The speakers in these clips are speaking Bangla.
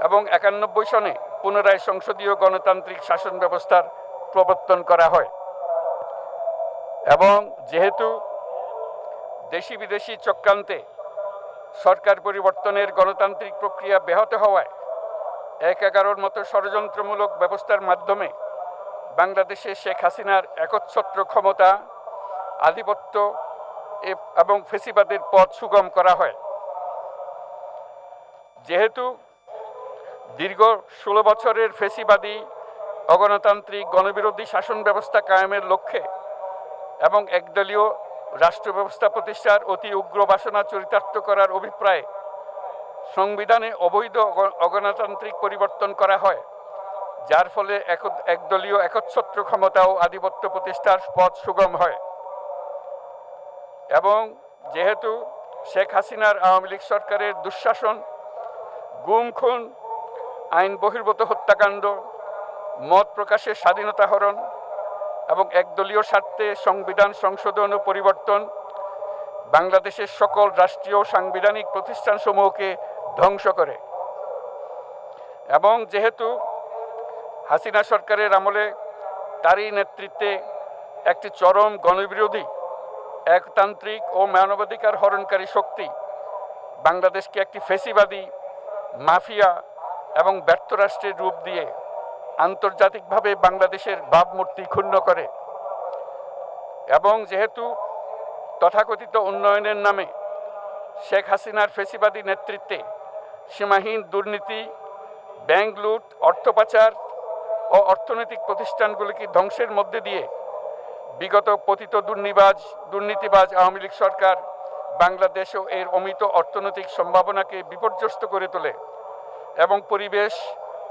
এবং 91 সনে পুনরায় সংসদীয় গণতান্ত্রিক শাসন ব্যবস্থার প্রবর্তন করা হয়। এবং যেহেতু দেশি বিদেশি চক্রান্তে সরকার পরিবর্তনের গণতান্ত্রিক প্রক্রিয়া ব্যাহত হওয়ায় ১/১১ মতো ষড়যন্ত্রমূলক ব্যবস্থার মাধ্যমে বাংলাদেশে শেখ হাসিনার একচ্ছত্র ক্ষমতা, আধিপত্য এবং ফ্যাসিবাদের পথ সুগম করা হয়। যেহেতু দীর্ঘ ১৬ বছরের ফ্যাসিবাদী অগণতান্ত্রিক গণবিরোধী শাসন ব্যবস্থা কায়েমের লক্ষ্যে এবং একদলীয় রাষ্ট্র ব্যবস্থা প্রতিষ্ঠার অতি উগ্র বাসনা চরিতার্থ করার অভিপ্রায়ে সংবিধানে অবৈধ অগণতান্ত্রিক পরিবর্তন করা হয়, যার ফলে একদলীয় একচ্ছত্র ক্ষমতা ও আধিপত্য প্রতিষ্ঠার পথ সুগম হয়। এবং যেহেতু শেখ হাসিনার আওয়ামী লীগ সরকারের দুঃশাসন, গুম খুন, আইন বহির্ভূত হত্যাকাণ্ড, মত প্রকাশের স্বাধীনতা হরণ এবং একদলীয় স্বার্থে সংবিধান সংশোধন ও পরিবর্তন বাংলাদেশের সকল রাষ্ট্রীয় সাংবিধানিক প্রতিষ্ঠানসমূহকে ধ্বংস করে। এবং যেহেতু হাসিনা সরকারের আমলে তারই নেতৃত্বে একটি চরম গণবিরোধী, একতান্ত্রিক ও মানবাধিকার হরণকারী শক্তি বাংলাদেশকে একটি ফ্যাসিবাদী, মাফিয়া এবং ব্যর্থ রাষ্ট্রের রূপ দিয়ে আন্তর্জাতিকভাবে বাংলাদেশের ভাবমূর্তি ক্ষুণ্ণ করে। এবং যেহেতু তথাকথিত উন্নয়নের নামে শেখ হাসিনার ফ্যাসিবাদী নেতৃত্বে সীমাহীন দুর্নীতি, ব্যাংক লুট, অর্থ পাচার ও অর্থনৈতিক প্রতিষ্ঠানগুলিকে ধ্বংসের মধ্যে দিয়ে বিগত পতিত দুর্নীতিবাজ আওয়ামী লীগ সরকার বাংলাদেশ ও এর অমিত অর্থনৈতিক সম্ভাবনাকে বিপর্যস্ত করে তোলে এবং পরিবেশ,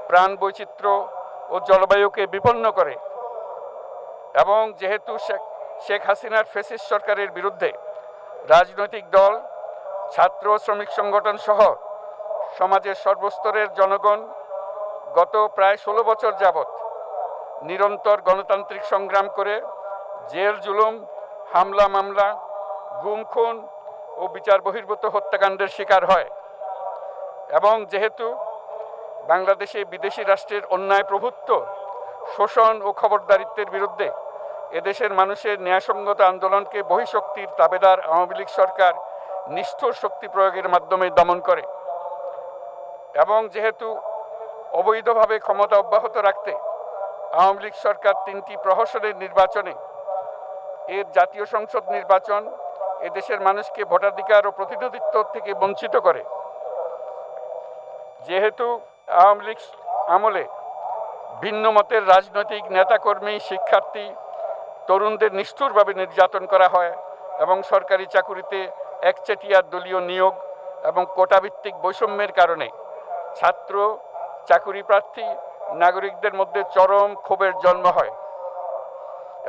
প্রাণ বৈচিত্র্য ও জলবায়ুকে বিপন্ন করে। এবং যেহেতু শেখ হাসিনার ফ্যাসিস্ট সরকারের বিরুদ্ধে রাজনৈতিক দল, ছাত্র শ্রমিক সংগঠন সহ সমাজের সর্বস্তরের জনগণ গত প্রায় 16 বছর যাবৎ নিরন্তর গণতান্ত্রিক সংগ্রাম করে জেল জুলুম, হামলা মামলা, গুম খুন ও বিচার বহির্ভূত হত্যাকাণ্ডের শিকার হয়। এবং যেহেতু বাংলাদেশে বিদেশি রাষ্ট্রের অন্যায় প্রভুত্ব, শোষণ ও খবরদারিত্বের বিরুদ্ধে এদেশের মানুষের ন্যায়সঙ্গত আন্দোলনকে বহিঃশক্তির তাবেদার আওয়ামী লীগ সরকার নিষ্ঠুর শক্তি প্রয়োগের মাধ্যমে দমন করে। এবং যেহেতু অবৈধভাবে ক্ষমতা অব্যাহত রাখতে আওয়ামী লীগ সরকার 3টি প্রহসনের নির্বাচনে এর জাতীয় সংসদ নির্বাচন এদেশের মানুষকে ভোটাধিকার ও প্রতিনিধিত্ব থেকে বঞ্চিত করে। যেহেতু আওয়ামী লীগ আমলে ভিন্ন মতের রাজনৈতিক নেতাকর্মী, শিক্ষার্থী, তরুণদের নিষ্ঠুরভাবে নির্যাতন করা হয় এবং সরকারি চাকুরিতে একচেটিয়া দলীয় নিয়োগ এবং কোটাভিত্তিক বৈষম্যের কারণে ছাত্র, চাকুরি প্রার্থী, নাগরিকদের মধ্যে চরম ক্ষোভের জন্ম হয়।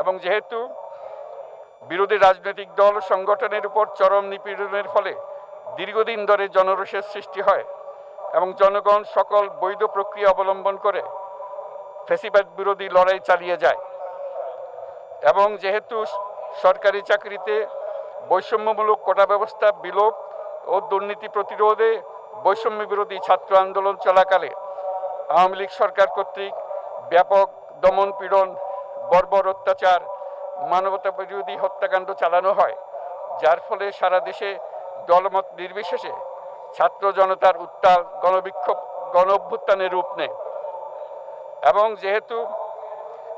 এবং যেহেতু বিরোধী রাজনৈতিক দল সংগঠনের উপর চরম নিপীড়নের ফলে দীর্ঘদিন ধরে জনরোষের সৃষ্টি হয় এবং জনগণ সকল বৈধ প্রক্রিয়া অবলম্বন করে ফ্যাসিবাদ বিরোধী লড়াই চালিয়ে যায়। এবং যেহেতু সরকারি চাকরিতে বৈষম্যমূলক কোটা ব্যবস্থা বিলোপ ও দুর্নীতি প্রতিরোধে বৈষম্য বিরোধী ছাত্র আন্দোলন চলাকালে আওয়ামী লীগ সরকার কর্তৃক ব্যাপক দমন পীড়ন, বর্বর অত্যাচার, মানবতা বিরোধী হত্যাকাণ্ড চালানো হয়, যার ফলে সারা দেশে দলমত নির্বিশেষে ছাত্র জনতার উত্তাল গণবিক্ষোভ গণ অভ্যুত্থানের রূপ নেয়। এবং যেহেতু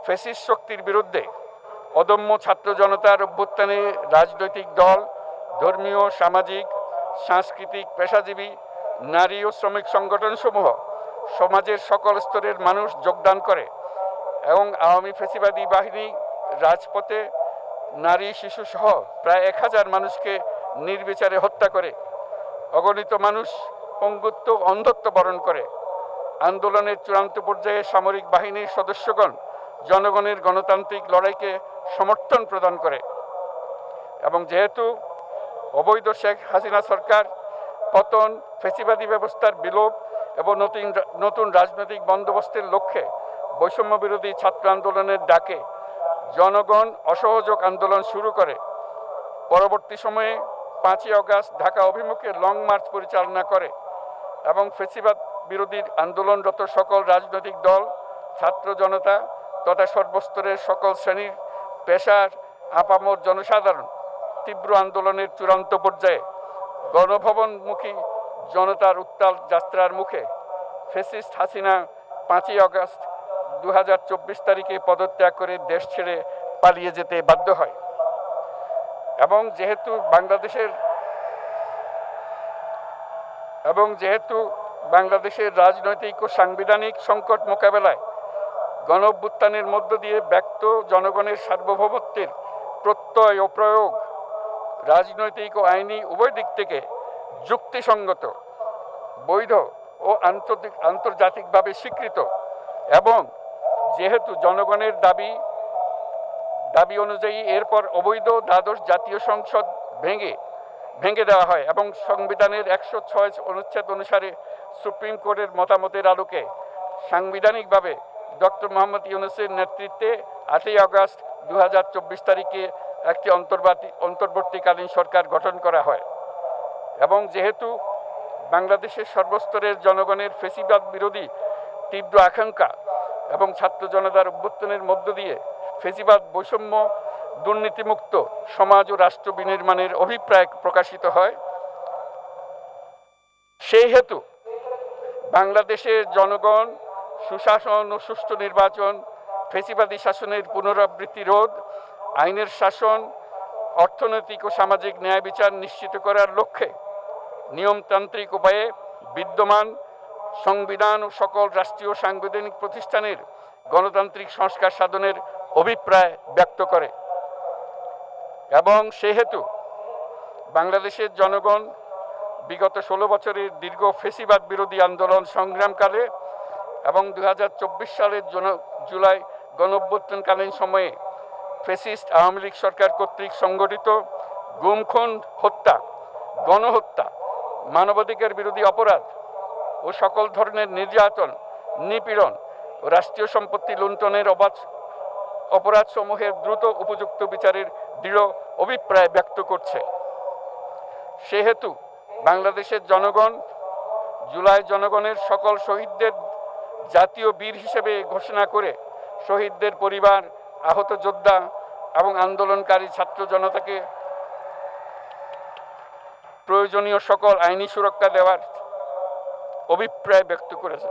ফ্যাসিস্ট শক্তির বিরুদ্ধে অদম্য ছাত্র জনতার অভ্যুত্থানে রাজনৈতিক দল, ধর্মীয়, সামাজিক, সাংস্কৃতিক, পেশাজীবী, নারী ও শ্রমিক সংগঠনসমূহ সমাজের সকল স্তরের মানুষ যোগদান করে এবং আওয়ামী ফ্যাসিবাদী বাহিনী রাজপথে নারী, শিশু সহ প্রায় 1000 মানুষকে নির্বিচারে হত্যা করে, অগণিত মানুষ পঙ্গুত্ব, অন্ধত্ব বরণ করে। আন্দোলনের চূড়ান্ত পর্যায়ে সামরিক বাহিনীর সদস্যগণ জনগণের গণতান্ত্রিক লড়াইকে সমর্থন প্রদান করে। এবং যেহেতু অবৈধ শেখ হাসিনা সরকার পতন, ফ্যাসিবাদী ব্যবস্থার বিলোপ এবং নতুন রাজনৈতিক বন্দোবস্তের লক্ষ্যে বৈষম্য বিরোধী ছাত্র আন্দোলনের ডাকে জনগণ অসহযোগ আন্দোলন শুরু করে, পরবর্তী সময়ে 5ই আগস্ট ঢাকা অভিমুখে লং মার্চ পরিচালনা করে এবং ফ্যাসিবাদ বিরোধী আন্দোলনরত সকল রাজনৈতিক দল, ছাত্র জনতা তথা সর্বস্তরের সকল শ্রেণীর পেশার আপামর জনসাধারণ তীব্র আন্দোলনের চূড়ান্ত পর্যায়ে গণভবনমুখী জনতার উত্তাল যাত্রার মুখে ফ্যাসিস্ট হাসিনা 5ই আগস্ট 2024 তারিখে পদত্যাগ করে দেশ ছেড়ে পালিয়ে যেতে বাধ্য হয়। এবং যেহেতু বাংলাদেশের রাজনৈতিক ও সাংবিধানিক সংকট মোকাবেলায় গণঅভ্যুত্থানের মধ্য দিয়ে ব্যক্ত জনগণের সার্বভৌমত্বের প্রত্যয় ও প্রয়োগ রাজনৈতিক ও আইনি উভয় দিক থেকে যুক্তিসঙ্গত, বৈধ ও আন্তর্জাতিকভাবে স্বীকৃত এবং যেহেতু জনগণের দাবি অনুযায়ী এরপর অবৈধ দ্বাদশ জাতীয় সংসদ ভেঙে দেওয়া হয় এবং সংবিধানের 106 অনুচ্ছেদ অনুসারে সুপ্রিম কোর্টের মতামতের আলোকে সাংবিধানিকভাবে ডক্টর মোহাম্মদ ইউনূসের নেতৃত্বে 8ই আগস্ট 2024 তারিখে একটি অন্তর্বর্তীকালীন সরকার গঠন করা হয়। এবং যেহেতু বাংলাদেশের সর্বস্তরের জনগণের ফ্যাসিবাদ বিরোধী তীব্র আকাঙ্ক্ষা এবং ছাত্র জনতার অভ্যুত্থানের মধ্য দিয়ে ফ্যাসিবাদ বৈষম্য দুর্নীতিমুক্ত সমাজ ও রাষ্ট্র বিনির্মাণের অভিপ্রায় প্রকাশিত হয়, সেই হেতু বাংলাদেশের জনগণ সুশাসন ও সুষ্ঠু নির্বাচন, ফ্যাসিবাদী শাসনের পুনরাবৃত্তি রোধ, আইনের শাসন, অর্থনৈতিক ও সামাজিক ন্যায় বিচার নিশ্চিত করার লক্ষ্যে নিয়মতান্ত্রিক উপায়ে বিদ্যমান সংবিধান ও সকল রাষ্ট্রীয় সাংবিধানিক প্রতিষ্ঠানের গণতান্ত্রিক সংস্কার সাধনের অভিপ্রায় ব্যক্ত করে। এবং সেহেতু বাংলাদেশের জনগণ বিগত 16 বছরের দীর্ঘ ফ্যাসিবাদ বিরোধী আন্দোলন সংগ্রামকালে এবং 2024 সালের জুলাই গণঅভ্যুত্থানকালীন সময়ে ফ্যাসিস্ট আওয়ামী লীগ সরকার কর্তৃক সংগঠিত গুম, খুন, হত্যা, গণহত্যা, মানবাধিকার বিরোধী অপরাধ ও সকল ধরনের নির্যাতন, নিপীড়ন ও রাষ্ট্রীয় সম্পত্তি লুণ্ঠনের অপরাধসমূহের দ্রুত উপযুক্ত বিচারের দৃঢ় অভিপ্রায় ব্যক্ত করছে। সেহেতু বাংলাদেশের জনগণ জুলাই জনগণের সকল শহীদদের জাতীয় বীর হিসেবে ঘোষণা করে শহীদদের পরিবার, আহত যোদ্ধা এবং আন্দোলনকারী ছাত্র জনতাকে প্রয়োজনীয় সকল আইনি সুরক্ষা দেওয়ার অভিপ্রায় ব্যক্ত করেছে।